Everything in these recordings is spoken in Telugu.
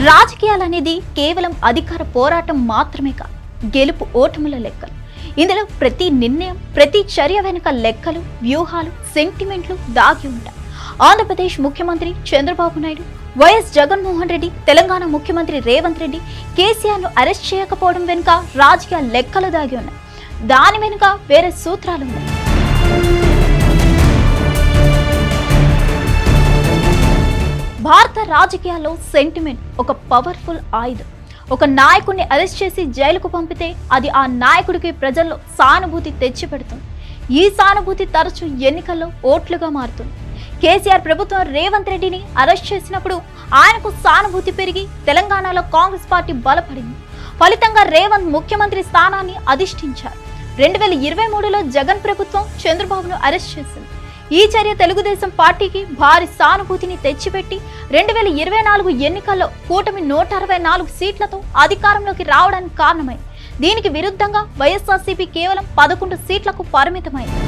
రాజకీయాలనేది కేవలం అధికార పోరాటం మాత్రమే కాదు, గెలుపు ఓటముల లెక్కలు. ఇందులో ప్రతి నిర్ణయం, ప్రతి చర్య వెనుక లెక్కలు, వ్యూహాలు, సెంటిమెంట్లు దాగి ఉంటాయి. ఆంధ్రప్రదేశ్ ముఖ్యమంత్రి చంద్రబాబు నాయుడు, వైఎస్ జగన్మోహన్ రెడ్డి, తెలంగాణ ముఖ్యమంత్రి రేవంత్ రెడ్డి కేసీఆర్ను అరెస్ట్ చేయకపోవడం వెనుక రాజకీయ లెక్కలు దాగి ఉన్నాయి. దాని వెనుక వేరే సూత్రాలు ఉన్నాయి. భారత రాజకీయాల్లో సెంటిమెంట్ ఒక పవర్ఫుల్ ఆయుధం. ఒక నాయకుడిని అరెస్ట్ చేసి జైలుకు పంపితే అది ఆ నాయకుడికి ప్రజల్లో సానుభూతి తెచ్చిపెడుతుంది. ఈ సానుభూతి తరచూ ఎన్నికల్లో ఓట్లుగా మారుతుంది. కేసీఆర్ ప్రభుత్వం రేవంత్ రెడ్డిని అరెస్ట్ చేసినప్పుడు ఆయనకు సానుభూతి పెరిగి తెలంగాణలో కాంగ్రెస్ పార్టీ బలపడింది. ఫలితంగా రేవంత్ ముఖ్యమంత్రి స్థానాన్ని అధిష్ఠించారు. 2023లో జగన్ ప్రభుత్వం చంద్రబాబును అరెస్ట్ చేసింది. ఈ చర్య తెలుగుదేశం పార్టీకి భారీ సానుభూతిని తెచ్చిపెట్టి 2024 ఎన్నికల్లో కూటమి 164 సీట్లతో అధికారంలోకి రావడానికి కారణమైంది. దీనికి విరుద్ధంగా వైఎస్ఆర్సీపీ కేవలం 11 సీట్లకు పరిమితమైంది.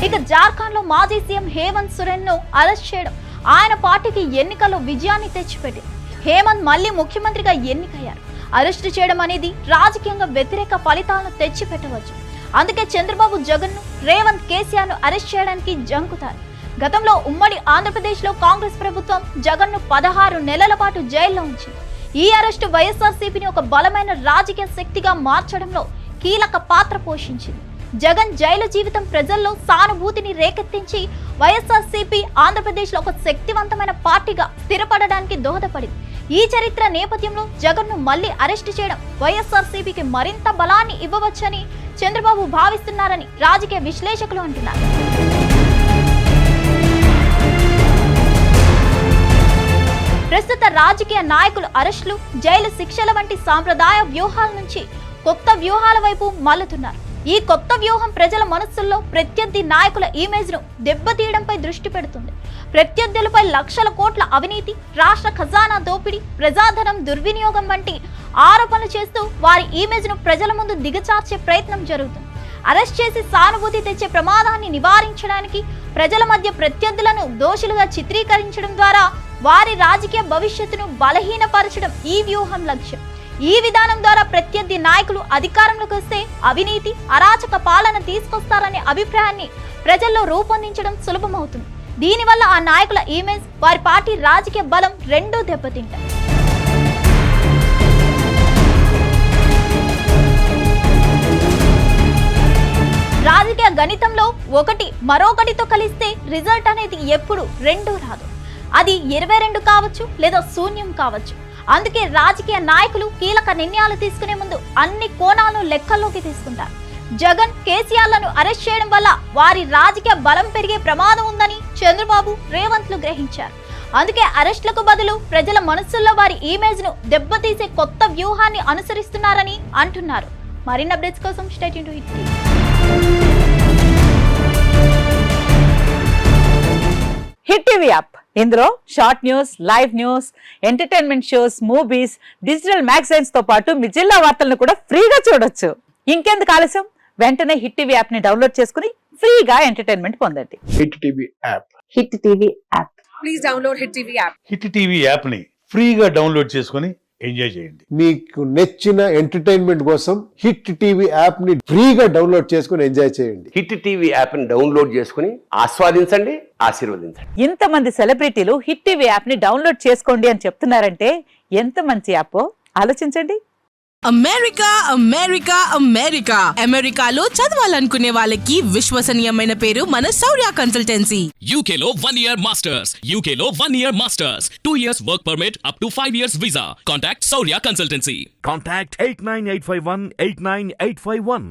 ఇక జార్ఖండ్లో మాజీ సీఎం హేమంత్ సోరెన్ను అరెస్ట్ చేయడం ఆయన పార్టీకి ఎన్నికల్లో విజయాన్ని తెచ్చిపెట్టింది. హేమంత్ మళ్లీ ముఖ్యమంత్రిగా ఎన్నికయ్యారు. అరెస్టు చేయడం అనేది రాజకీయంగా వ్యతిరేక ఫలితాలను తెచ్చిపెట్టవచ్చు. అందుకే చంద్రబాబు జగన్ను, రేవంత్ కేసీఆర్ను అరెస్ట్ చేయడానికి జంకుతారు. గతంలో ఉమ్మడి ఆంధ్రప్రదేశ్లో కాంగ్రెస్ ప్రభుత్వం జగన్ను 16 నెలల పాటు జైల్లో ఉంచింది. ఈ అరెస్టు వైఎస్ఆర్సీపీని ఒక బలమైన రాజకీయ శక్తిగా మార్చడంలో కీలక పాత్ర పోషించింది. జగన్ జైలు జీవితం ప్రజల్లో సానుభూతిని రేకెత్తించి వైఎస్ఆర్సీపీ ఆంధ్రప్రదేశ్లో ఒక శక్తివంతమైన పార్టీగా స్థిరపడడానికి దోహదపడింది. ఈ చరిత్ర నేపథ్యంలో జగన్ను మళ్లీ అరెస్టు చేయడం వైఎస్ఆర్సీపీకి మరింత బలాన్ని ఇవ్వవచ్చని చంద్రబాబు భావిస్తున్నారని రాజకీయ విశ్లేషకులు అంటున్నారు. ప్రస్తుత రాజకీయ నాయకుల అరెస్టులు, జైలు శిక్షల వంటి సాంప్రదాయ వ్యూహాల నుంచి కొత్త వ్యూహాల వైపు మళ్లుతున్నారు. ఈ కొత్త వ్యూహం ప్రజల మనస్సుల్లో ప్రత్యర్థి నాయకుల ఇమేజ్ ను దెబ్బతీయడంపై దృష్టి పెడుతుంది. ప్రత్యర్థులపై లక్షల కోట్ల అవినీతి, రాష్ట్ర ఖజానా దోపిడీ, ప్రజాధనం దుర్వినియోగం వంటి ఆరోపణలు చేస్తూ వారి ఇమేజ్ ను ప్రజల ముందు దిగచార్చే ప్రయత్నం జరుగుతుంది. అరెస్ట్ చేసి సానుభూతి తెచ్చే ప్రమాదాన్ని నివారించడానికి ప్రజల మధ్య ప్రత్యర్థులను దోషులుగా చిత్రీకరించడం ద్వారా వారి రాజకీయ భవిష్యత్తును బలహీనపరచడం ఈ వ్యూహం లక్ష్యం. ఈ విధానం ద్వారా ప్రత్యర్థి నాయకులు అధికారంలోకి వస్తే అవినీతి, అరాచక పాలన తీసుకొస్తారనే అభిప్రాయాన్ని ప్రజల్లో రూపొందించడం సులభమవుతుంది. దీనివల్ల ఆ నాయకుల ఇమేజ్, వారి పార్టీ రాజకీయ బలం రెండూ దెబ్బతింటాయి. రాజకీయ గణితంలో ఒకటి మరొకటితో కలిస్తే రిజల్ట్ అనేది ఎప్పుడు రెండూ రాదు. అది 22 కావచ్చు, లేదా శూన్యం కావచ్చు. అందుకే రాజకీయ నాయకులు కీలక నిర్ణయాలు తీసుకునే ముందు అన్ని కోణాలను లెక్కల్లోకి తీసుకుంటారు. జగన్, కేసీఆర్లను అరెస్ట్ చేయడం వల్ల వారి రాజకీయ బలం పెరిగే ప్రమాదం ఉందని చంద్రబాబు, రేవంత్లు గ్రహించారు. అందుకే అరెస్టులకు బదులు ప్రజల మనస్సుల్లో వారి ఇమేజ్ ను దెబ్బతీసే కొత్త వ్యూహాన్ని అనుసరిస్తున్నారని అంటున్నారు. మరిన్ని అప్డేట్స్ కోసం stay tuned to hit TV. Hit TV app, ఇందులో short news, live news, entertainment shows, movies, digital magazines తో పాటు మీ జిల్లా వార్తలను కూడా ఫ్రీగా చూడొచ్చు. ఇంకెందుకు ఆలస్యం, వెంటనే హిట్ టీవీ యాప్ ని డౌన్లోడ్ చేసుకుని ఫ్రీగా ఎంటర్టైన్మెంట్ పొందండి. Hit TV app, hit TV app, please download hit TV app. Hit TV app ని ఫ్రీగా డౌన్లోడ్ చేసుకుని ఎంజాయ్ చేయండి. మీకు నచ్చిన ఎంటర్టైన్మెంట్ కోసం హిట్ టీవీ యాప్ ని ఫ్రీగా డౌన్లోడ్ చేసుకుని ఎంజాయ్ చేయండి. హిట్ టీవీ యాప్ ని డౌన్లోడ్ చేసుకుని ఆస్వాదించండి, ఆశీర్వదించండి. ఇంతమంది సెలబ్రిటీలు హిట్ టీవీ యాప్ ని డౌన్లోడ్ చేసుకోండి అని చెప్తున్నారంటే ఎంత మంచి యాప్ ఆలోచించండి. అమెరికా అమెరికా అమెరికా అమెరికాలో చదవాలనుకునే వాళ్ళకి విశ్వసనీయమైన పేరు మన శౌర్య కన్సల్టెన్సీ. UK లో 1 year masters, UK లో 1 year masters, 2 years work permit up to 5 years visa. Contact Saurya Consultancy. Contact 89851 89851.